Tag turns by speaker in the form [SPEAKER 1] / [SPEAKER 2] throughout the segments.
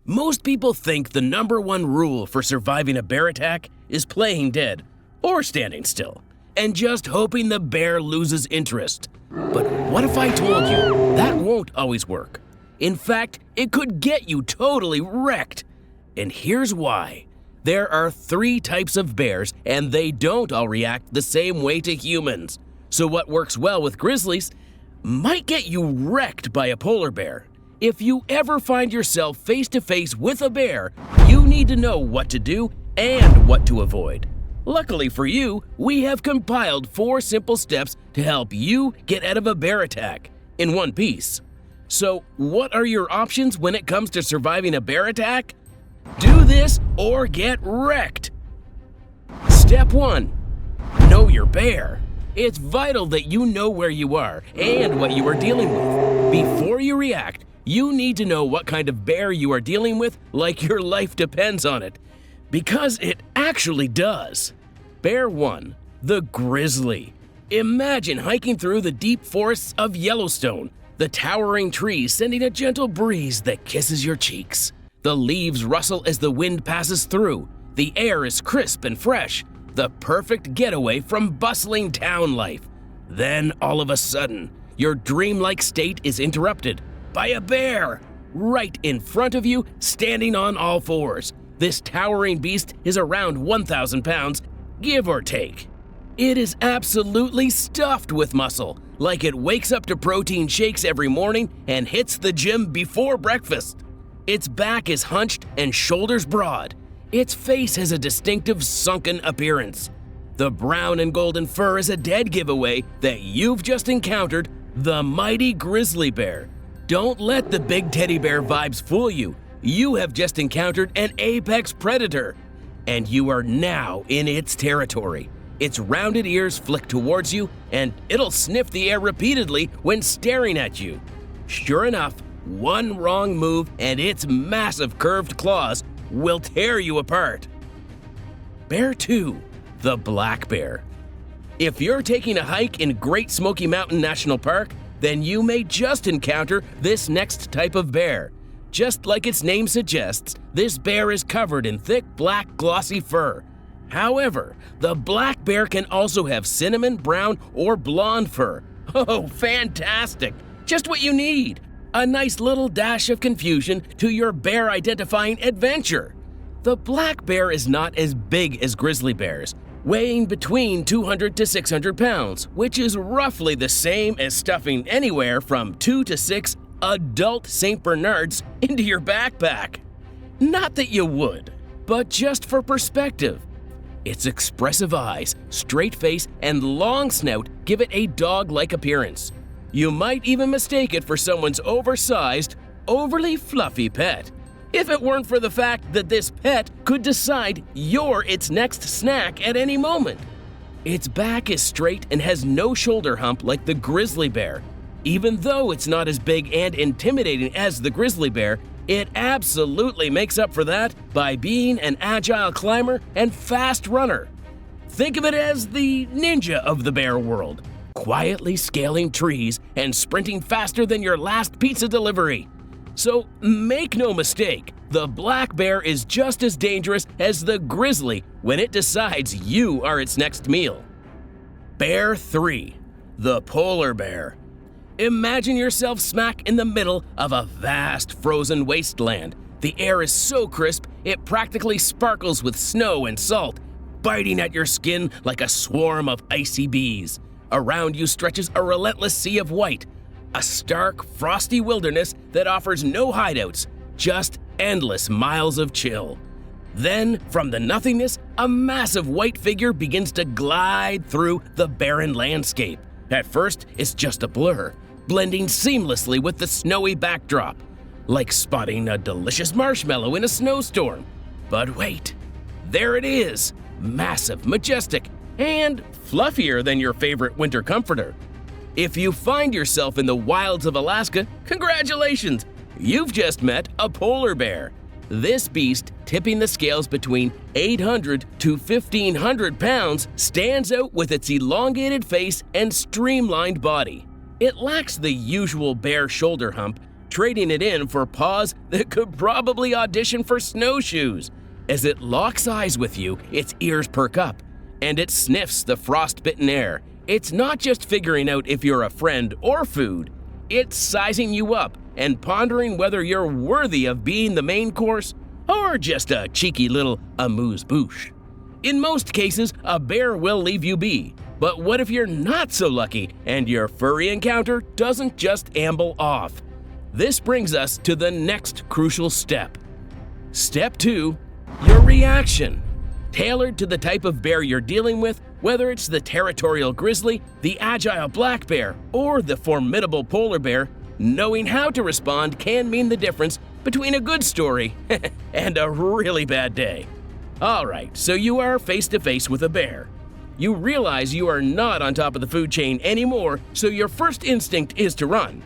[SPEAKER 1] Most people think the #1 rule for surviving a bear attack is playing dead or standing still and just hoping the bear loses interest. But what if I told you that won't always work? In fact, it could get you totally wrecked. And here's why. There are 3 types of bears, and they don't all react the same way to humans. So what works well with grizzlies might get you wrecked by a polar bear. If you ever find yourself face to face with a bear, you need to know what to do and what to avoid. Luckily for you, we have compiled 4 simple steps to help you get out of a bear attack in one piece. So, what are your options when it comes to surviving a bear attack? Do this or get wrecked. Step 1. Know your bear. It's vital that you know where you are and what you are dealing with. Before you react, you need to know what kind of bear you are dealing with, like your life depends on it. Because it actually does. Bear 1. The grizzly. Imagine hiking through the deep forests of Yellowstone, the towering trees sending a gentle breeze that kisses your cheeks. The leaves rustle as the wind passes through. The air is crisp and fresh, the perfect getaway from bustling town life. Then, all of a sudden, your dreamlike state is interrupted by a bear right in front of you, standing on all 4s. This towering beast is around 1,000 pounds, give or take. It is absolutely stuffed with muscle, like it wakes up to protein shakes every morning and hits the gym before breakfast. Its back is hunched and shoulders broad. Its face has a distinctive sunken appearance. The brown and golden fur is a dead giveaway that you've just encountered the mighty grizzly bear. Don't let the big teddy bear vibes fool you. You have just encountered an apex predator, and you are now in its territory. Its rounded ears flick towards you, and it'll sniff the air repeatedly when staring at you. Sure enough, one wrong move and its massive curved claws will tear you apart. Bear 2. The black bear. If you're taking a hike in Great Smoky Mountain National Park, then you may just encounter this next type of bear. Just like its name suggests, this bear is covered in thick black glossy fur. However, the black bear can also have cinnamon, brown, or blonde fur. Oh, fantastic! Just what you need! A nice little dash of confusion to your bear identifying adventure. The black bear is not as big as grizzly bears, weighing between 200 to 600 pounds, which is roughly the same as stuffing anywhere from 2 to 6 adult St. Bernards into your backpack. Not that you would, but just for perspective. Its expressive eyes, straight face, and long snout give it a dog-like appearance. You might even mistake it for someone's oversized, overly fluffy pet, if it weren't for the fact that this pet could decide you're its next snack at any moment. Its back is straight and has no shoulder hump like the grizzly bear. Even though it's not as big and intimidating as the grizzly bear, it absolutely makes up for that by being an agile climber and fast runner. Think of it as the ninja of the bear world, quietly scaling trees and sprinting faster than your last pizza delivery. So make no mistake, the black bear is just as dangerous as the grizzly when it decides you are its next meal. Bear 3. The polar bear. Imagine yourself smack in the middle of a vast frozen wasteland. The air is so crisp, it practically sparkles with snow and salt, biting at your skin like a swarm of icy bees. Around you stretches a relentless sea of white, a stark, frosty wilderness that offers no hideouts, just endless miles of chill. Then, from the nothingness, a massive white figure begins to glide through the barren landscape. At first, it's just a blur, blending seamlessly with the snowy backdrop, like spotting a delicious marshmallow in a snowstorm. But wait, there it is, massive, majestic, and fluffier than your favorite winter comforter. If you find yourself in the wilds of Alaska, congratulations! You've just met a polar bear. This beast, tipping the scales between 800 to 1,500 pounds, stands out with its elongated face and streamlined body. It lacks the usual bear shoulder hump, trading it in for paws that could probably audition for snowshoes. As it locks eyes with you, its ears perk up, and it sniffs the frost-bitten air. It's not just figuring out if you're a friend or food, it's sizing you up and pondering whether you're worthy of being the main course or just a cheeky little amuse-bouche. In most cases, a bear will leave you be. But what if you're not so lucky and your furry encounter doesn't just amble off? This brings us to the next crucial step. Step 2, your reaction. Tailored to the type of bear you're dealing with, whether it's the territorial grizzly, the agile black bear, or the formidable polar bear, knowing how to respond can mean the difference between a good story and a really bad day. Alright, so you are face to face with a bear. You realize you are not on top of the food chain anymore, so your first instinct is to run.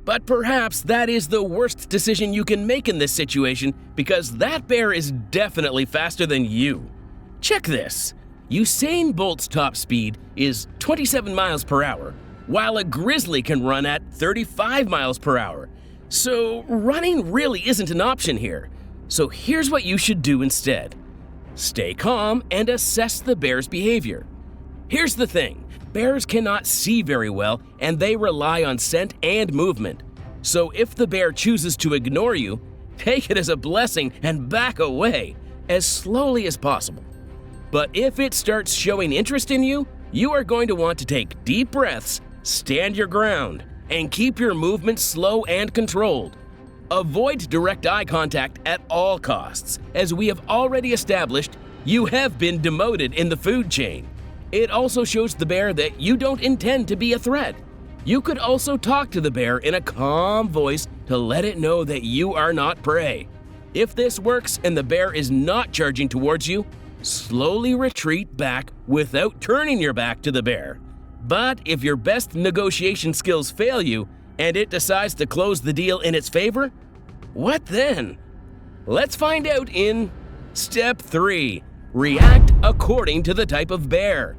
[SPEAKER 1] But perhaps that is the worst decision you can make in this situation because that bear is definitely faster than you. Check this. Usain Bolt's top speed is 27 miles per hour, while a grizzly can run at 35 miles per hour. So running really isn't an option here. So here's what you should do instead. Stay calm and assess the bear's behavior. Here's the thing, bears cannot see very well and they rely on scent and movement. So if the bear chooses to ignore you, take it as a blessing and back away as slowly as possible. But if it starts showing interest in you, you are going to want to take deep breaths, stand your ground, and keep your movements slow and controlled. Avoid direct eye contact at all costs. As we have already established, you have been demoted in the food chain. It also shows the bear that you don't intend to be a threat. You could also talk to the bear in a calm voice to let it know that you are not prey. If this works and the bear is not charging towards you, slowly retreat back without turning your back to the bear. But if your best negotiation skills fail you and it decides to close the deal in its favor, what then? Let's find out in Step 3. React according to the type of bear.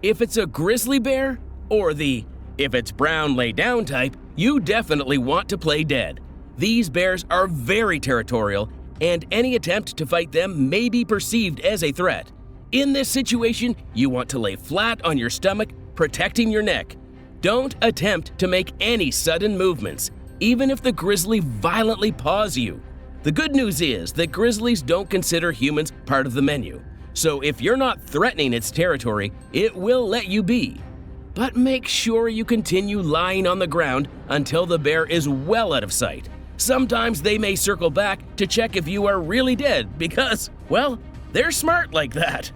[SPEAKER 1] If it's a grizzly bear, or the if it's brown lay down type, you definitely want to play dead. These bears are very territorial, and any attempt to fight them may be perceived as a threat. In this situation, you want to lay flat on your stomach, protecting your neck. Don't attempt to make any sudden movements, even if the grizzly violently paws you. The good news is that grizzlies don't consider humans part of the menu, so if you're not threatening its territory, it will let you be. But make sure you continue lying on the ground until the bear is well out of sight. Sometimes they may circle back to check if you are really dead because, well, they're smart like that.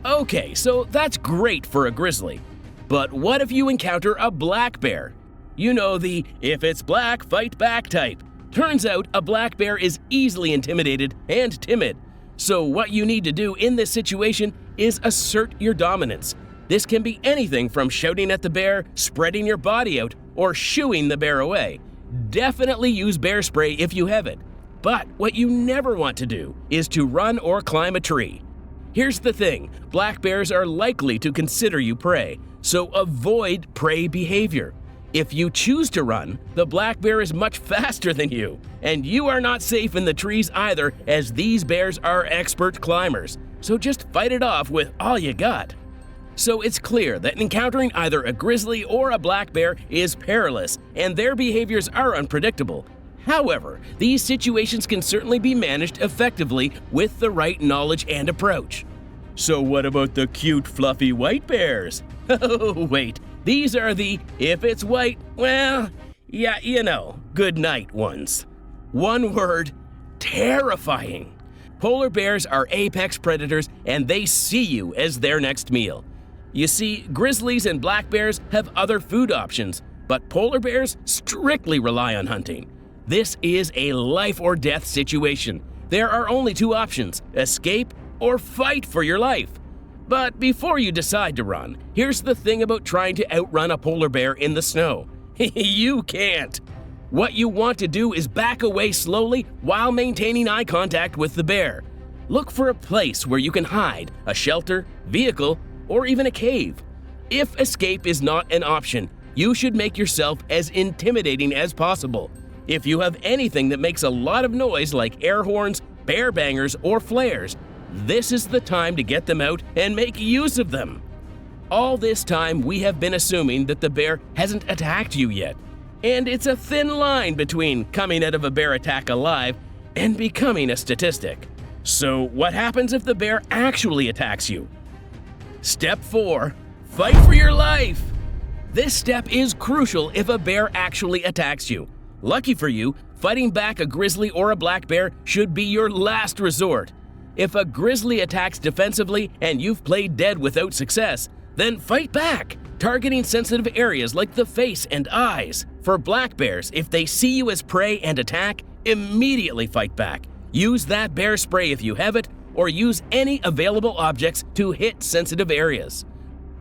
[SPEAKER 1] Okay, so that's great for a grizzly. But what if you encounter a black bear? You know the if it's black, fight back type. Turns out a black bear is easily intimidated and timid. So what you need to do in this situation is assert your dominance. This can be anything from shouting at the bear, spreading your body out, or shooing the bear away. Definitely use bear spray if you have it. But what you never want to do is to run or climb a tree. Here's the thing, black bears are likely to consider you prey, so avoid prey behavior. If you choose to run, the black bear is much faster than you, and you are not safe in the trees either, as these bears are expert climbers. So just fight it off with all you got. So it's clear that encountering either a grizzly or a black bear is perilous, and their behaviors are unpredictable. However, these situations can certainly be managed effectively with the right knowledge and approach. So what about the cute, fluffy white bears? Oh, wait. These are the, if it's white, well, yeah, you know, good night ones. One word, terrifying. Polar bears are apex predators and they see you as their next meal. You see, grizzlies and black bears have other food options, but polar bears strictly rely on hunting. This is a life or death situation. There are only two options, escape or fight for your life. But before you decide to run, here's the thing about trying to outrun a polar bear in the snow. You can't. What you want to do is back away slowly while maintaining eye contact with the bear. Look for a place where you can hide, a shelter, vehicle, or even a cave. If escape is not an option, you should make yourself as intimidating as possible. If you have anything that makes a lot of noise like air horns, bear bangers, or flares, this is the time to get them out and make use of them. All this time, we have been assuming that the bear hasn't attacked you yet. And it's a thin line between coming out of a bear attack alive and becoming a statistic. So what happens if the bear actually attacks you? Step 4. Fight for your life! This step is crucial if a bear actually attacks you. Lucky for you, fighting back a grizzly or a black bear should be your last resort. If a grizzly attacks defensively and you've played dead without success, then fight back, targeting sensitive areas like the face and eyes. For black bears, if they see you as prey and attack, immediately fight back. Use that bear spray if you have it, or use any available objects to hit sensitive areas.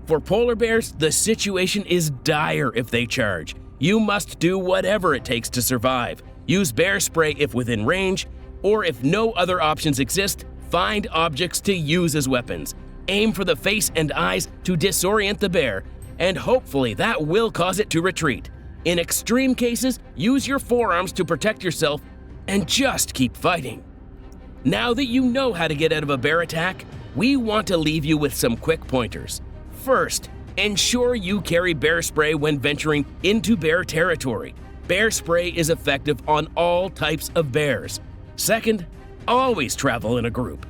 [SPEAKER 1] For polar bears, the situation is dire if they charge. You must do whatever it takes to survive. Use bear spray if within range, or if no other options exist, find objects to use as weapons. Aim for the face and eyes to disorient the bear, and hopefully that will cause it to retreat. In extreme cases, use your forearms to protect yourself and just keep fighting. Now that you know how to get out of a bear attack, we want to leave you with some quick pointers. First, ensure you carry bear spray when venturing into bear territory. Bear spray is effective on all types of bears. Second, always travel in a group.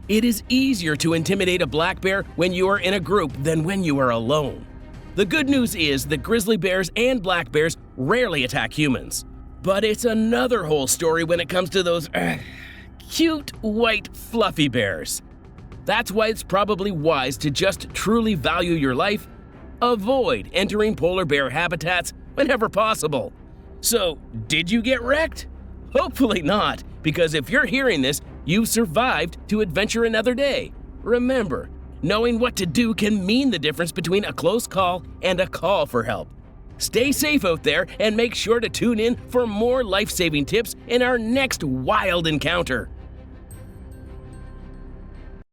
[SPEAKER 1] It is easier to intimidate a black bear when you are in a group than when you are alone. The good news is that grizzly bears and black bears rarely attack humans. But it's another whole story when it comes to those cute, white, fluffy bears. That's why it's probably wise to just truly value your life. Avoid entering polar bear habitats whenever possible. So, did you get wrecked? Hopefully not, because if you're hearing this, you've survived to adventure another day. Remember, knowing what to do can mean the difference between a close call and a call for help. Stay safe out there and make sure to tune in for more life-saving tips in our next wild encounter.